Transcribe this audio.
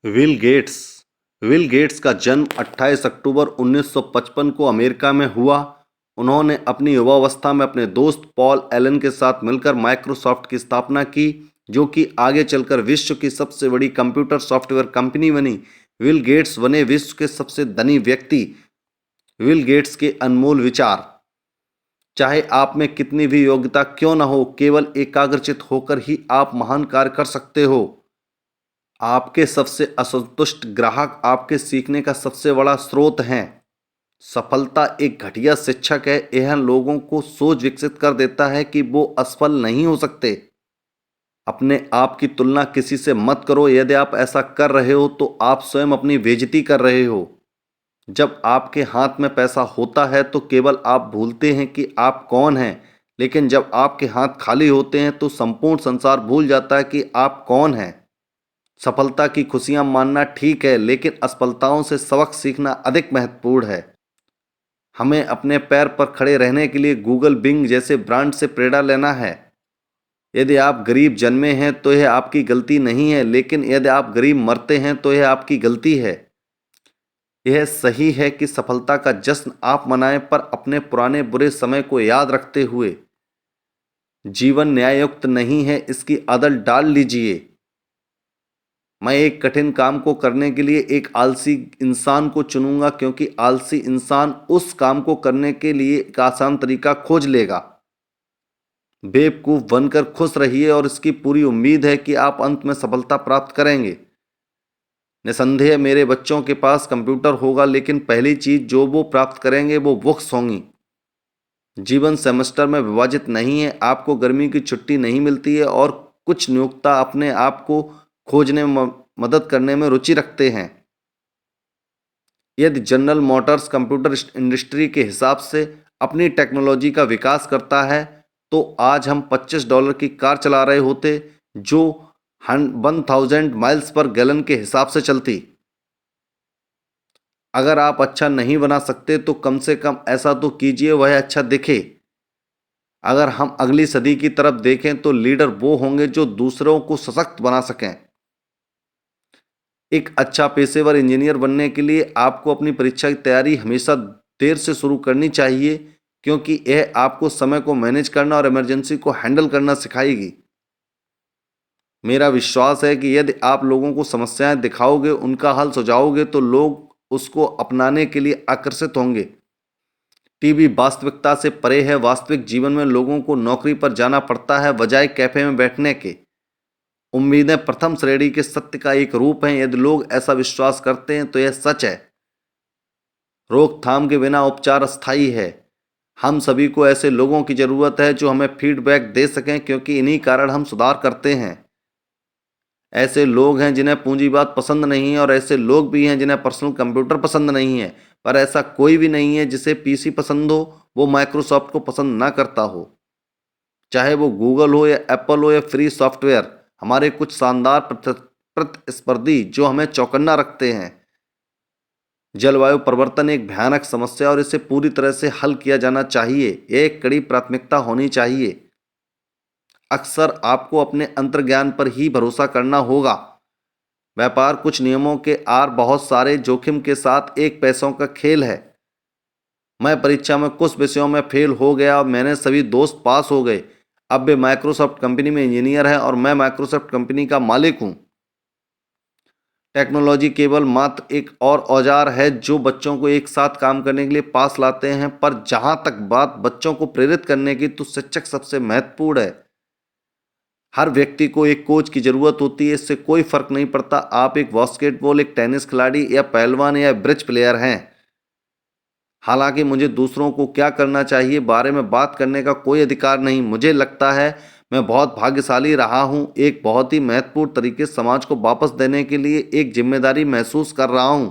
Will gets will gets का जन्म 28 अक्टूबर 1955 को अमेरिका में हुआ। उन्होंने अपनी युवावस्था में अपने दोस्त पॉल एलन के साथ मिलकर माइक्रोसॉफ्ट की स्थापना की, जो कि आगे चलकर विश्व की सबसे बड़ी कंप्यूटर सॉफ्टवेयर कंपनी बनी। विल गेट्स बने विश्व के सबसे धनी व्यक्ति। विल गेट्स के अनमोल विचार। चाहे आप में कितनी भी योग्यता क्यों न हो, केवल एकाग्रचित होकर ही आप महान कार्य कर सकते हो। आपके सबसे असंतुष्ट ग्राहक आपके सीखने का सबसे बड़ा स्रोत हैं। सफलता एक घटिया शिक्षक है। यह लोगों को सोच विकसित कर देता है कि वो असफल नहीं हो सकते। अपने आप की तुलना किसी से मत करो। यदि आप ऐसा कर रहे हो तो आप स्वयं अपनी बेइज्जती कर रहे हो। जब आपके हाथ में पैसा होता है तो केवल आप भूलते हैं कि आप कौन हैं, लेकिन जब आपके हाथ खाली होते हैं तो संपूर्ण संसार भूल जाता है कि आप कौन हैं। सफलता की खुशियां मानना ठीक है, लेकिन असफलताओं से सबक सीखना अधिक महत्वपूर्ण है। हमें अपने पैर पर खड़े रहने के लिए गूगल, बिंग जैसे ब्रांड से प्रेरणा लेना है। यदि आप गरीब जन्मे हैं तो यह आपकी गलती नहीं है, लेकिन यदि आप गरीब मरते हैं तो यह आपकी गलती है। यह सही है कि सफलता का जश्न आप मनाएं, पर अपने पुराने बुरे समय को याद रखते हुए। जीवन न्याययुक्त नहीं है, इसकी आदत डाल लीजिए। मैं एक कठिन काम को करने के लिए एक आलसी इंसान को चुनूंगा, क्योंकि आलसी इंसान उस काम को करने के लिए एक आसान तरीका खोज लेगा। बेवकूफ़ बनकर खुश रहिए और इसकी पूरी उम्मीद है कि आप अंत में सफलता प्राप्त करेंगे। निसंदेह मेरे बच्चों के पास कंप्यूटर होगा, लेकिन पहली चीज़ जो वो प्राप्त करेंगे वो बुक्स होंगी। जीवन सेमेस्टर में विभाजित नहीं है। आपको गर्मी की छुट्टी नहीं मिलती है, और कुछ नियोक्ता अपने आप को खोजने में मदद करने में रुचि रखते हैं। यदि जनरल मोटर्स कंप्यूटर इंडस्ट्री के हिसाब से अपनी टेक्नोलॉजी का विकास करता है तो आज हम $25 की कार चला रहे होते, जो 1000 माइल्स पर गैलन के हिसाब से चलती। अगर आप अच्छा नहीं बना सकते तो कम से कम ऐसा तो कीजिए वह अच्छा दिखे। अगर हम अगली सदी की तरफ देखें तो लीडर वो होंगे जो दूसरों को सशक्त बना सकें। एक अच्छा पेशेवर इंजीनियर बनने के लिए आपको अपनी परीक्षा की तैयारी हमेशा देर से शुरू करनी चाहिए, क्योंकि यह आपको समय को मैनेज करना और इमरजेंसी को हैंडल करना सिखाएगी। मेरा विश्वास है कि यदि आप लोगों को समस्याएं दिखाओगे, उनका हल सुझाओगे, तो लोग उसको अपनाने के लिए आकर्षित होंगे। टीवी वास्तविकता से परे है। वास्तविक जीवन में लोगों को नौकरी पर जाना पड़ता है बजाय कैफे में बैठने के। उम्मीदें प्रथम श्रेणी के सत्य का एक रूप हैं। यदि लोग ऐसा विश्वास करते हैं तो यह सच है। रोकथाम के बिना उपचार अस्थायी है। हम सभी को ऐसे लोगों की ज़रूरत है जो हमें फीडबैक दे सकें, क्योंकि इन्हीं कारण हम सुधार करते हैं। ऐसे लोग हैं जिन्हें पूंजीवाद पसंद नहीं है, और ऐसे लोग भी हैं जिन्हें पर्सनल कंप्यूटर पसंद नहीं है, पर ऐसा कोई भी नहीं है जिसे पीसी पसंद हो वो माइक्रोसॉफ्ट को पसंद ना करता हो। चाहे वो गूगल हो या एप्पल हो या फ्री सॉफ्टवेयर, हमारे कुछ शानदार प्रतिस्पर्धी जो हमें चौकन्ना रखते हैं। जलवायु परिवर्तन एक भयानक समस्या और इसे पूरी तरह से हल किया जाना चाहिए। यह एक कड़ी प्राथमिकता होनी चाहिए। अक्सर आपको अपने अंतर्ज्ञान पर ही भरोसा करना होगा। व्यापार कुछ नियमों के आर बहुत सारे जोखिम के साथ एक पैसों का खेल है। मैं परीक्षा में कुछ विषयों में फेल हो गया और मैंने सभी दोस्त पास हो गए। अब वे माइक्रोसॉफ्ट कंपनी में इंजीनियर हैं और मैं माइक्रोसॉफ्ट कंपनी का मालिक हूं। टेक्नोलॉजी केवल मात्र एक और औजार है जो बच्चों को एक साथ काम करने के लिए पास लाते हैं, पर जहां तक बात बच्चों को प्रेरित करने की, तो शिक्षक सबसे महत्वपूर्ण है। हर व्यक्ति को एक कोच की जरूरत होती है। इससे कोई फर्क नहीं पड़ता आप एक बास्केटबॉल, एक टेनिस खिलाड़ी या पहलवान या ब्रिज प्लेयर हैं। हालांकि मुझे दूसरों को क्या करना चाहिए बारे में बात करने का कोई अधिकार नहीं। मुझे लगता है मैं बहुत भाग्यशाली रहा हूं। एक बहुत ही महत्वपूर्ण तरीके से समाज को वापस देने के लिए एक जिम्मेदारी महसूस कर रहा हूं।